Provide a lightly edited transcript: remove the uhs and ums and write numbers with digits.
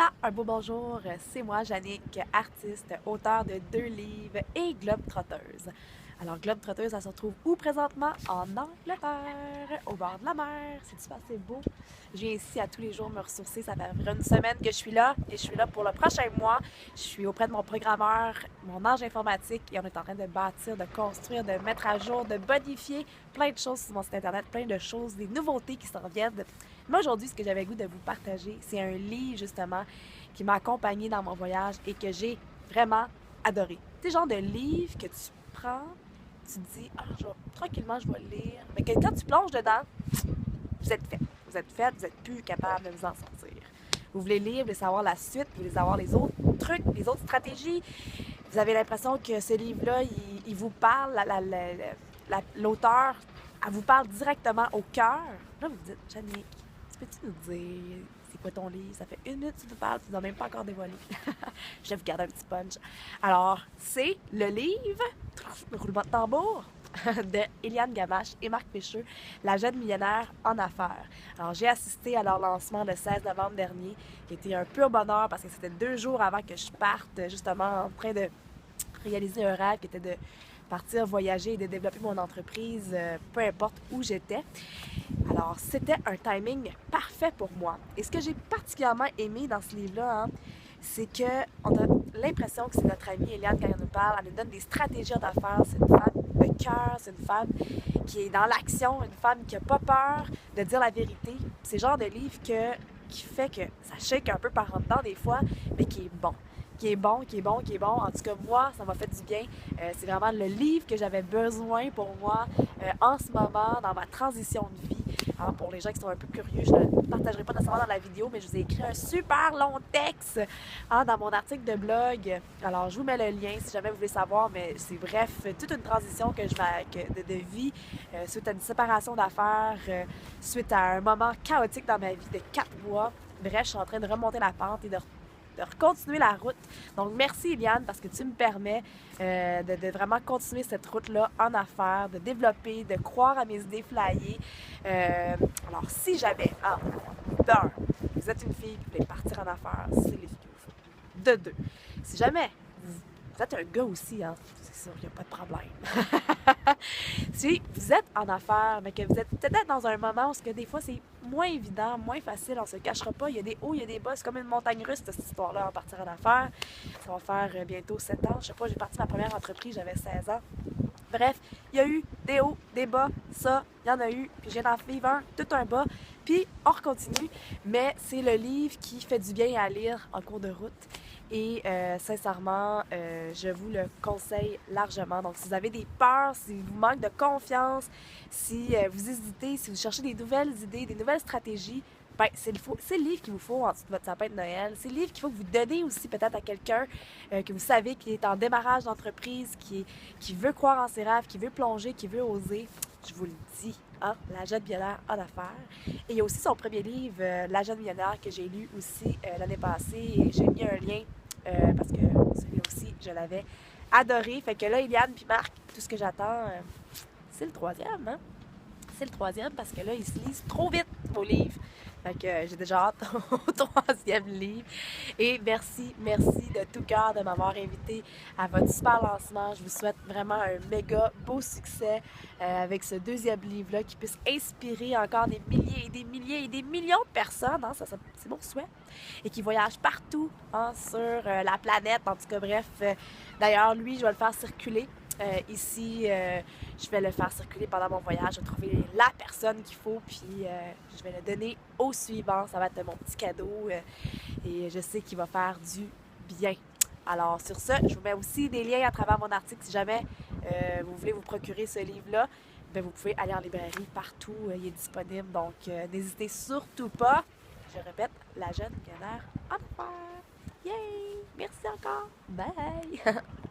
Voilà, un beau bonjour, c'est moi, Jannick, artiste, auteure de 2 livres et globe-trotteuse. Alors, globe-trotteuse, ça se retrouve où présentement? En Angleterre, au bord de la mer. C'est super, c'est beau. Je viens ici à tous les jours me ressourcer. Ça fait environ une semaine que je suis là et je suis là pour le prochain mois. Je suis auprès de mon programmeur, mon ange informatique et on est en train de bâtir, de construire, de mettre à jour, de bonifier plein de choses sur mon site internet, plein de choses, des nouveautés qui s'en viennent. Moi, aujourd'hui, ce que j'avais le goût de vous partager, c'est un livre, justement, qui m'a accompagné dans mon voyage et que j'ai vraiment adoré. C'est le genre de livre que tu prends, tu te dis, tranquillement, je vais le lire. Mais que quand tu plonges dedans, vous êtes fait. Vous êtes fait, vous n'êtes plus capable de vous en sortir. Vous voulez lire, vous voulez savoir la suite, vous voulez savoir les autres trucs, les autres stratégies. Vous avez l'impression que ce livre-là, il vous parle, l'auteur, elle vous parle directement au cœur. Là, vous vous dites, Jannick, peux-tu nous dire c'est quoi ton livre? Ça fait 1 minute que tu nous parles, tu ne l'as même pas encore dévoilé. Je vais vous garder un petit punch. Alors, c'est le livre, roulement de tambour, de Eliane Gamache et Marc Pécheux, La jeune millionnaire en affaires. Alors, j'ai assisté à leur lancement le 16 novembre dernier, qui était un pur bonheur parce que c'était 2 jours avant que je parte, justement, en train de réaliser un rêve qui était de partir voyager et de développer mon entreprise, peu importe où j'étais. Alors, c'était un timing parfait pour moi. Et ce que j'ai particulièrement aimé dans ce livre-là, c'est qu'on a l'impression que c'est notre amie Eliane quand elle nous parle. Elle nous donne des stratégies d'affaires. C'est une femme de cœur, c'est une femme qui est dans l'action, une femme qui n'a pas peur de dire la vérité. C'est le genre de livre qui fait que ça shake un peu par en dedans des fois, mais qui est bon. Qui est bon, qui est bon, qui est bon. En tout cas, moi, ça m'a fait du bien. C'est vraiment le livre que j'avais besoin pour moi en ce moment, dans ma transition de vie. Alors, pour les gens qui sont un peu curieux, je ne le partagerai pas nécessairement dans la vidéo, mais je vous ai écrit un super long texte dans mon article de blog. Alors, je vous mets le lien si jamais vous voulez savoir, mais c'est bref, toute une transition que je vais, de vie suite à une séparation d'affaires, suite à un moment chaotique dans ma vie de 4 mois. Bref, je suis en train de remonter la pente et de continuer la route. Donc, merci Eliane parce que tu me permets de vraiment continuer cette route-là en affaires, de développer, de croire à mes idées flyées. Alors, si jamais, vous êtes une fille qui voulait partir en affaires, c'est les filles qu'il vous faut. De deux, si jamais vous êtes un gars aussi, c'est sûr, il n'y a pas de problème. Si vous êtes en affaires, mais que vous êtes peut-être dans un moment où que des fois c'est moins évident, moins facile, on ne se cachera pas, il y a des hauts, il y a des bas, c'est comme une montagne russe cette histoire-là en partir en affaires. Ça va faire bientôt 7 ans, je sais pas, j'ai parti ma première entreprise, j'avais 16 ans. Bref, il y a eu des hauts, des bas, ça, il y en a eu, puis je viens d'en vivre tout un bas, puis on continue, mais c'est le livre qui fait du bien à lire en cours de route. Et sincèrement, je vous le conseille largement. Donc, si vous avez des peurs, si vous manquez de confiance, si vous hésitez, si vous cherchez des nouvelles idées, des nouvelles stratégies, ben, c'est le livre qu'il vous faut en dessous de votre sapin de Noël. C'est le livre qu'il faut que vous donnez aussi peut-être à quelqu'un que vous savez qui est en démarrage d'entreprise, qui veut croire en ses rêves, qui veut plonger, qui veut oser. Je vous le dis, La jeune millionnaire en affaires. Et il y a aussi son premier livre, La jeune millionnaire, que j'ai lu aussi l'année passée. Et j'ai mis un lien parce que celui-là aussi, je l'avais adoré. Fait que là, Eliane puis Marc, tout ce que j'attends, c'est le troisième, C'est le troisième parce que là, ils se lisent trop vite, vos livres. Fait que j'ai déjà hâte au troisième livre. Et merci, merci de tout cœur de m'avoir invité à votre super lancement. Je vous souhaite vraiment un méga beau succès avec ce deuxième livre-là qui puisse inspirer encore des milliers et des milliers et des millions de personnes. C'est mon souhait. Et qui voyagent partout sur la planète. En tout cas, bref. D'ailleurs, lui, je vais le faire circuler. Ici, je vais le faire circuler pendant mon voyage. Je vais trouver la personne qu'il faut, puis je vais le donner au suivant. Ça va être mon petit cadeau et je sais qu'il va faire du bien. Alors, sur ce, je vous mets aussi des liens à travers mon article si jamais vous voulez vous procurer ce livre-là. Bien, vous pouvez aller en librairie partout, il est disponible. Donc, n'hésitez surtout pas. Je répète, La jeune millionnaire en affaires. Yay! Merci encore. Bye!